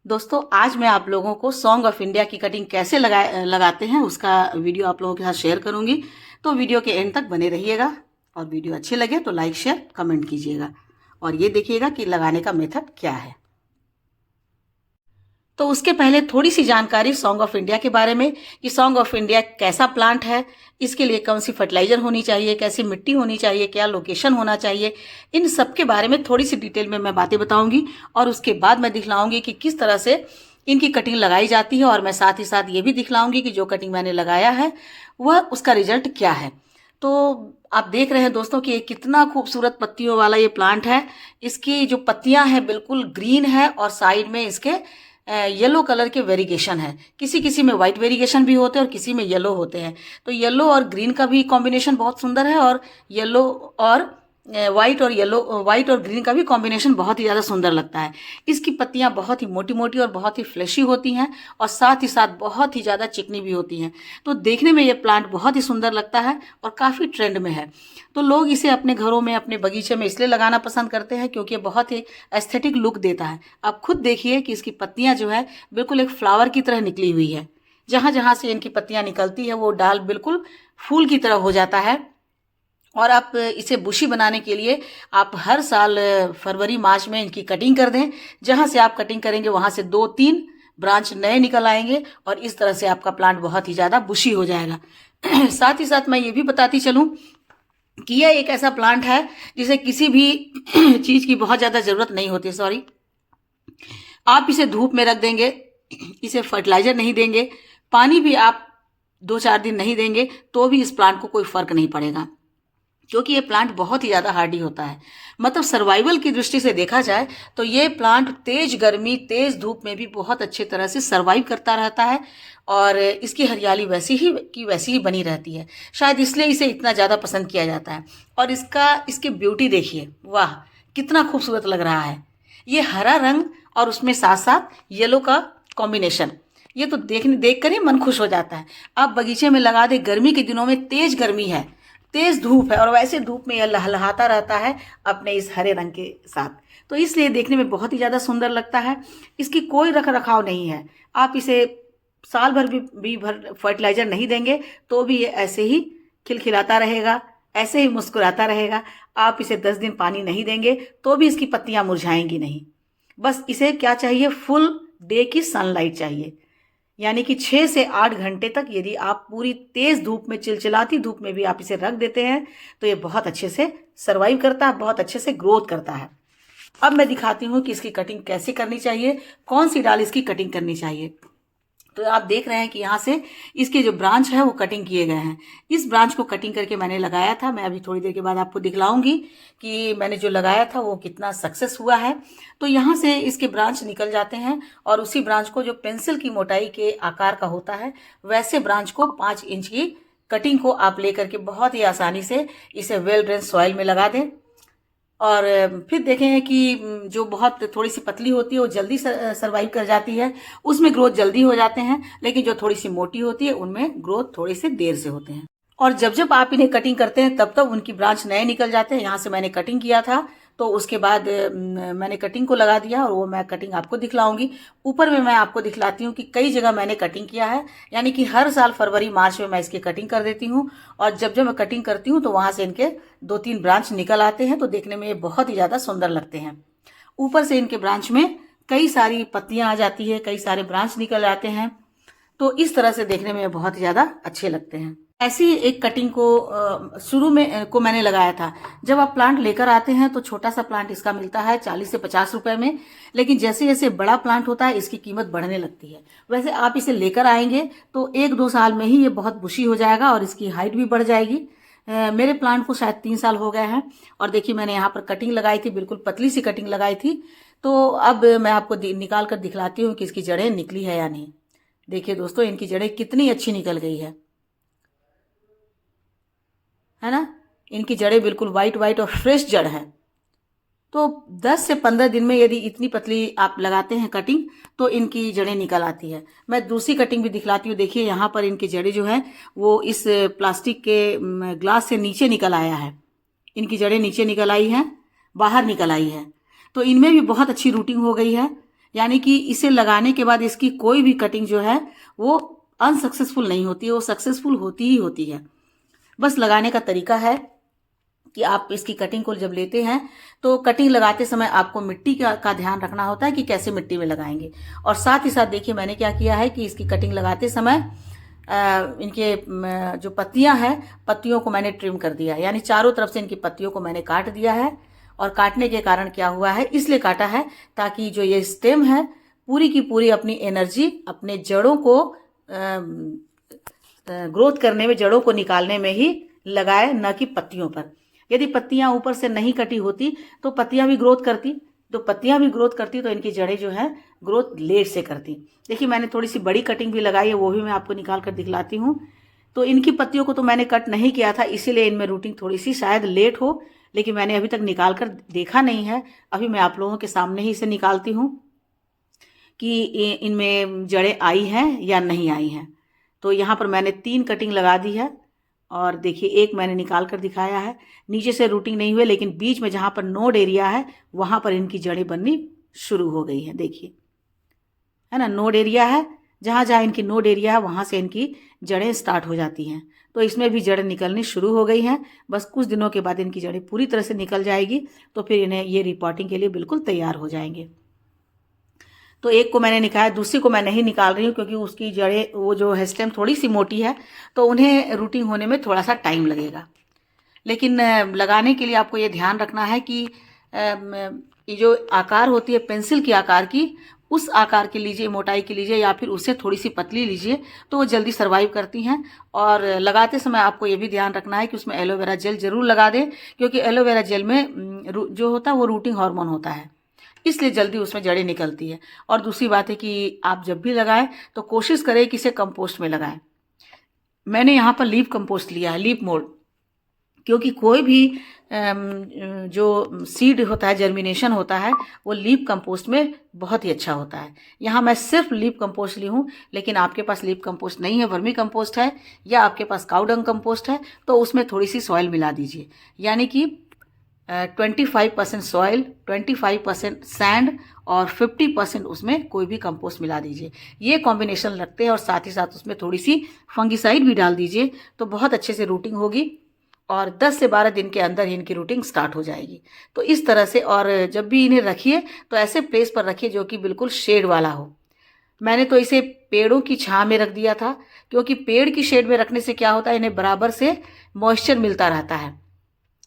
दोस्तों आज मैं आप लोगों को सॉन्ग ऑफ इंडिया की कटिंग कैसे लगाते हैं उसका वीडियो आप लोगों के साथ शेयर करूंगी। तो वीडियो के एंड तक बने रहिएगा और वीडियो अच्छे लगे तो लाइक शेयर कमेंट कीजिएगा और ये देखिएगा कि लगाने का मेथड क्या है। तो उसके पहले थोड़ी सी जानकारी सॉन्ग ऑफ इंडिया के बारे में कि सॉन्ग ऑफ इंडिया कैसा प्लांट है, इसके लिए कौन सी फर्टिलाइजर होनी चाहिए, कैसी मिट्टी होनी चाहिए, क्या लोकेशन होना चाहिए, इन सब के बारे में थोड़ी सी डिटेल में मैं बातें बताऊंगी और उसके बाद मैं दिखलाऊंगी कि किस तरह से इनकी कटिंग लगाई जाती है और मैं साथ ही साथ ये भी दिखलाऊंगी कि जो कटिंग मैंने लगाया है वह उसका रिजल्ट क्या है। तो आप देख रहे हैं दोस्तों कि ये कितना खूबसूरत पत्तियों वाला ये प्लांट है। इसकी जो पत्तियां हैं बिल्कुल ग्रीन है और साइड में इसके येलो कलर के वेरिगेशन है। किसी किसी में व्हाइट वेरिगेशन भी होते हैं और किसी में येलो होते हैं। तो येलो और ग्रीन का भी कॉम्बिनेशन बहुत सुंदर है और येलो और व्हाइट और ग्रीन का भी कॉम्बिनेशन बहुत ही ज़्यादा सुंदर लगता है। इसकी पत्तियां बहुत ही मोटी मोटी और बहुत ही फ्लैशी होती हैं और साथ ही साथ बहुत ही ज़्यादा चिकनी भी होती हैं। तो देखने में ये प्लांट बहुत ही सुंदर लगता है और काफ़ी ट्रेंड में है। तो लोग इसे अपने घरों में अपने बगीचे में इसलिए लगाना पसंद करते हैं क्योंकि ये बहुत ही एस्थेटिक लुक देता है। आप खुद देखिए कि इसकी पत्तियां जो है बिल्कुल एक फ्लावर की तरह निकली हुई है। जहां जहां से इनकी पत्तियां निकलती है वो डाल बिल्कुल फूल की तरह हो जाता है। और आप इसे बुशी बनाने के लिए आप हर साल फरवरी मार्च में इनकी कटिंग कर दें। जहां से आप कटिंग करेंगे वहां से 2-3 ब्रांच नए निकल आएंगे और इस तरह से आपका प्लांट बहुत ही ज़्यादा बुशी हो जाएगा। साथ ही साथ मैं ये भी बताती चलूं कि यह एक ऐसा प्लांट है जिसे किसी भी चीज़ की बहुत ज़्यादा ज़रूरत नहीं होती। सॉरी, आप इसे धूप में रख देंगे, इसे फर्टिलाइजर नहीं देंगे, पानी भी आप 2-4 दिन नहीं देंगे तो भी इस प्लांट को कोई फर्क नहीं पड़ेगा क्योंकि ये प्लांट बहुत ही ज़्यादा हार्डी होता है। मतलब सर्वाइवल की दृष्टि से देखा जाए तो ये प्लांट तेज गर्मी तेज धूप में भी बहुत अच्छे तरह से सर्वाइव करता रहता है और इसकी हरियाली वैसी ही बनी रहती है। शायद इसलिए इसे इतना ज़्यादा पसंद किया जाता है। और इसकी ब्यूटी देखिए, वाह कितना खूबसूरत लग रहा है। ये हरा रंग और उसमें साथ साथ येलो का कॉम्बिनेशन, ये तो देख कर ही मन खुश हो जाता है। आप बगीचे में लगा दे, गर्मी के दिनों में तेज गर्मी है, तेज धूप है और वैसे धूप में यह लहलहाता रहता है अपने इस हरे रंग के साथ। तो इसलिए देखने में बहुत ही ज़्यादा सुंदर लगता है। इसकी कोई रख रखाव नहीं है। आप इसे साल भर भी भर फर्टिलाइजर नहीं देंगे तो भी ये ऐसे ही खिलखिलाता रहेगा, ऐसे ही मुस्कुराता रहेगा। आप इसे 10 दिन पानी नहीं देंगे तो भी इसकी पत्तियां मुरझाएंगी नहीं। बस इसे क्या चाहिए, फुल डे की सनलाइट चाहिए। यानी कि 6 से 8 घंटे तक यदि आप पूरी तेज धूप में, चिलचिलाती धूप में भी आप इसे रख देते हैं तो ये बहुत अच्छे से सर्वाइव करता है, बहुत अच्छे से ग्रोथ करता है। अब मैं दिखाती हूँ कि इसकी कटिंग कैसे करनी चाहिए, कौन सी डाल इसकी कटिंग करनी चाहिए। तो आप देख रहे हैं कि यहाँ से इसके जो ब्रांच है वो कटिंग किए गए हैं। इस ब्रांच को कटिंग करके मैंने लगाया था। मैं अभी थोड़ी देर के बाद आपको दिखलाऊंगी कि मैंने जो लगाया था वो कितना सक्सेस हुआ है। तो यहाँ से इसके ब्रांच निकल जाते हैं और उसी ब्रांच को, जो पेंसिल की मोटाई के आकार का होता है, वैसे ब्रांच को 5 इंच की कटिंग को आप लेकर के बहुत ही आसानी से इसे वेल ड्रेन सॉइल में लगा दें। और फिर देखें कि जो बहुत थोड़ी सी पतली होती है वो जल्दी सर्वाइव कर जाती है, उसमें ग्रोथ जल्दी हो जाते हैं। लेकिन जो थोड़ी सी मोटी होती है उनमें ग्रोथ थोड़ी सी देर से होते हैं। और जब जब आप इन्हें कटिंग करते हैं तब तब उनकी ब्रांच नए निकल जाते हैं। यहाँ से मैंने कटिंग किया था तो उसके बाद मैंने कटिंग को लगा दिया और वो मैं कटिंग आपको दिखलाऊंगी। ऊपर में मैं आपको दिखलाती हूँ कि कई जगह मैंने कटिंग किया है। यानी कि हर साल फरवरी मार्च में मैं इसकी कटिंग कर देती हूँ और जब जब मैं कटिंग करती हूँ तो वहां से इनके 2-3 ब्रांच निकल आते हैं। तो देखने में ये बहुत ही ज़्यादा सुंदर लगते हैं। ऊपर से इनके ब्रांच में कई सारी पत्तियां आ जाती है, कई सारे ब्रांच निकल आते हैं। तो इस तरह से देखने में बहुत ही ज़्यादा अच्छे लगते हैं। ऐसी एक कटिंग को शुरू में को मैंने लगाया था। जब आप प्लांट लेकर आते हैं तो छोटा सा प्लांट इसका मिलता है 40 से 50 रुपए में, लेकिन जैसे जैसे बड़ा प्लांट होता है इसकी कीमत बढ़ने लगती है। वैसे आप इसे लेकर आएंगे तो 1-2 साल में ही ये बहुत बुशी हो जाएगा और इसकी हाइट भी बढ़ जाएगी। मेरे प्लांट को शायद 3 साल हो गए हैं और देखिए मैंने यहाँ पर कटिंग लगाई थी, बिल्कुल पतली सी कटिंग लगाई थी। तो अब मैं आपको निकाल कर दिखलाती हूँ कि इसकी जड़ें निकली है या नहीं। देखिए दोस्तों, इनकी जड़ें कितनी अच्छी निकल गई है ना। इनकी जड़ें बिल्कुल वाइट वाइट और फ्रेश जड़ है। तो 10 से 15 दिन में यदि इतनी पतली आप लगाते हैं कटिंग तो इनकी जड़ें निकल आती है। मैं दूसरी कटिंग भी दिखलाती हूँ। देखिए यहाँ पर इनकी जड़ें जो है वो इस प्लास्टिक के ग्लास से नीचे निकल आया है। इनकी जड़ें नीचे निकल आई हैं, बाहर निकल आई है। तो इनमें भी बहुत अच्छी रूटिंग हो गई है। यानी कि इसे लगाने के बाद इसकी कोई भी कटिंग जो है वो अनसक्सेसफुल नहीं होती है, वो सक्सेसफुल होती ही होती है। बस लगाने का तरीका है कि आप इसकी कटिंग को जब लेते हैं तो कटिंग लगाते समय आपको मिट्टी का ध्यान रखना होता है कि कैसे मिट्टी में लगाएंगे। और साथ ही साथ देखिए मैंने क्या किया है कि इसकी कटिंग लगाते समय इनके जो पत्तियां हैं, पत्तियों को मैंने ट्रिम कर दिया है, यानी चारों तरफ से इनकी पत्तियों को मैंने काट दिया है। और काटने के कारण क्या हुआ है, इसलिए काटा है ताकि जो ये स्टेम है पूरी की पूरी अपनी एनर्जी अपने जड़ों को ग्रोथ करने में, जड़ों को निकालने में ही लगाए, न कि पत्तियों पर। यदि पत्तियां ऊपर से नहीं कटी होती तो पत्तियां भी ग्रोथ करती, तो इनकी जड़ें जो है ग्रोथ लेट से करती। देखिए मैंने थोड़ी सी बड़ी कटिंग भी लगाई है, वो भी मैं आपको निकाल कर दिखलाती हूँ। तो इनकी पत्तियों को तो मैंने कट नहीं किया था, इसीलिए इनमें रूटिंग थोड़ी सी शायद लेट हो, लेकिन मैंने अभी तक निकाल कर देखा नहीं है। अभी मैं आप लोगों के सामने ही इसे निकालती हूँ कि इनमें जड़ें आई हैं या नहीं आई हैं। तो यहाँ पर मैंने 3 कटिंग लगा दी है और देखिए एक मैंने निकाल कर दिखाया है। नीचे से रूटिंग नहीं हुई, लेकिन बीच में जहाँ पर नोड एरिया है वहाँ पर इनकी जड़ें बननी शुरू हो गई है। देखिए है ना, नोड एरिया है, जहाँ जहाँ इनकी नोड एरिया है वहाँ से इनकी जड़ें स्टार्ट हो जाती हैं। तो इसमें भी जड़ें निकलनी शुरू हो गई हैं। बस कुछ दिनों के बाद इनकी जड़ें पूरी तरह से निकल जाएगी, तो फिर इन्हें ये रिपोर्टिंग के लिए बिल्कुल तैयार हो जाएंगे। तो एक को मैंने निकाला, दूसरी को मैं नहीं निकाल रही हूँ क्योंकि उसकी जड़ें, वो जो है स्टेम थोड़ी सी मोटी है, तो उन्हें रूटिंग होने में थोड़ा सा टाइम लगेगा। लेकिन लगाने के लिए आपको ये ध्यान रखना है कि ये जो आकार होती है पेंसिल की आकार की, उस आकार की लीजिए, मोटाई की लीजिए, या फिर उससे थोड़ी सी पतली लीजिए, तो वो जल्दी सर्वाइव करती हैं। और लगाते समय आपको ये भी ध्यान रखना है कि उसमें एलोवेरा जेल जरूर लगा दें, क्योंकि एलोवेरा जेल में जो होता है वो रूटिंग हार्मोन होता है, इसलिए जल्दी उसमें जड़ें निकलती है। और दूसरी बात है कि आप जब भी लगाएं तो कोशिश करें कि इसे कंपोस्ट में लगाएं। मैंने यहाँ पर लीफ कंपोस्ट लिया है, लीफ मोल्ड, क्योंकि कोई भी जो सीड होता है, जर्मिनेशन होता है, वो लीफ कंपोस्ट में बहुत ही अच्छा होता है। यहाँ मैं सिर्फ लीफ कंपोस्ट ली हूँ, लेकिन आपके पास लीफ कंपोस्ट नहीं है, वर्मी कंपोस्ट है, या आपके पास काऊ डंग कंपोस्ट है, तो उसमें थोड़ी सी सॉइल मिला दीजिए। यानी कि 25% सॉइल, 25% सैंड और 50% उसमें कोई भी कंपोस्ट मिला दीजिए। ये कॉम्बिनेशन रखते हैं, और साथ ही साथ उसमें थोड़ी सी फंगिसाइड भी डाल दीजिए, तो बहुत अच्छे से रूटिंग होगी और 10 से 12 दिन के अंदर ही इनकी रूटिंग स्टार्ट हो जाएगी। तो इस तरह से, और जब भी इन्हें रखिए तो ऐसे प्लेस पर रखिए जो कि बिल्कुल शेड वाला हो। मैंने तो इसे पेड़ों की छांव में रख दिया था, क्योंकि पेड़ की शेड में रखने से क्या होता है, इन्हें बराबर से मॉइस्चर मिलता रहता है,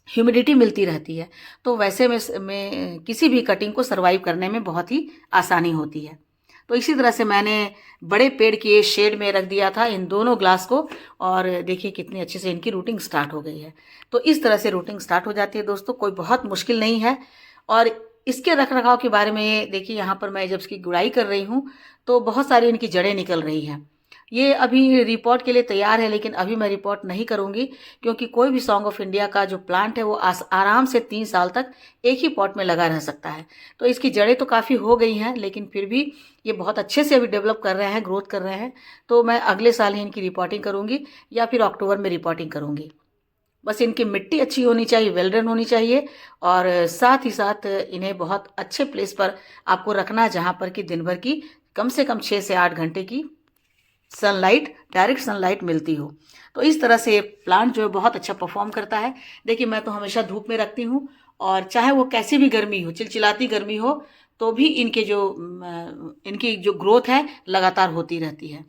ह्यूमिडिटी मिलती रहती है, तो वैसे में किसी भी कटिंग को सर्वाइव करने में बहुत ही आसानी होती है। तो इसी तरह से मैंने बड़े पेड़ के शेड में रख दिया था इन दोनों ग्लास को, और देखिए कितनी अच्छे से इनकी रूटिंग स्टार्ट हो गई है। तो इस तरह से रूटिंग स्टार्ट हो जाती है दोस्तों, कोई बहुत मुश्किल नहीं है। और इसके रख रखाव के बारे में देखिए, यहाँ पर मैं जब इसकी गुड़ाई कर रही हूँ तो बहुत सारी इनकी जड़ें निकल रही हैं। ये अभी रिपोर्ट के लिए तैयार है, लेकिन अभी मैं रिपोर्ट नहीं करूंगी, क्योंकि कोई भी सॉन्ग ऑफ इंडिया का जो प्लांट है वो आराम से 3 साल तक एक ही पॉट में लगा रह सकता है। तो इसकी जड़ें तो काफ़ी हो गई हैं, लेकिन फिर भी ये बहुत अच्छे से अभी डेवलप कर रहे हैं, ग्रोथ कर रहे हैं। तो मैं अगले साल ही इनकी रिपोर्टिंग करूंगी, या फिर अक्टूबर में रिपोर्टिंग करूंगी। बस इनकी मिट्टी अच्छी होनी चाहिए, वेल ड्रेन होनी चाहिए, और साथ ही साथ इन्हें बहुत अच्छे प्लेस पर आपको रखना, जहाँ पर कि दिन भर की कम से कम 6 से 8 घंटे की सनलाइट, डायरेक्ट सनलाइट मिलती हो। तो इस तरह से प्लांट जो है बहुत अच्छा परफॉर्म करता है। देखिए मैं तो हमेशा धूप में रखती हूँ, और चाहे वो कैसी भी गर्मी हो, चिलचिलाती गर्मी हो, तो भी इनकी जो ग्रोथ है लगातार होती रहती है।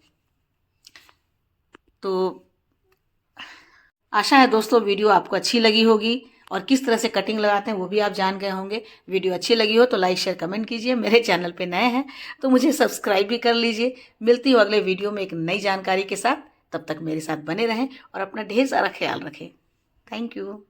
तो आशा है दोस्तों वीडियो आपको अच्छी लगी होगी, और किस तरह से कटिंग लगाते हैं वो भी आप जान गए होंगे। वीडियो अच्छी लगी हो तो लाइक शेयर कमेंट कीजिए। मेरे चैनल पे नए हैं तो मुझे सब्सक्राइब भी कर लीजिए। मिलती हूँ अगले वीडियो में एक नई जानकारी के साथ। तब तक मेरे साथ बने रहें और अपना ढेर सारा ख्याल रखें। Thank you.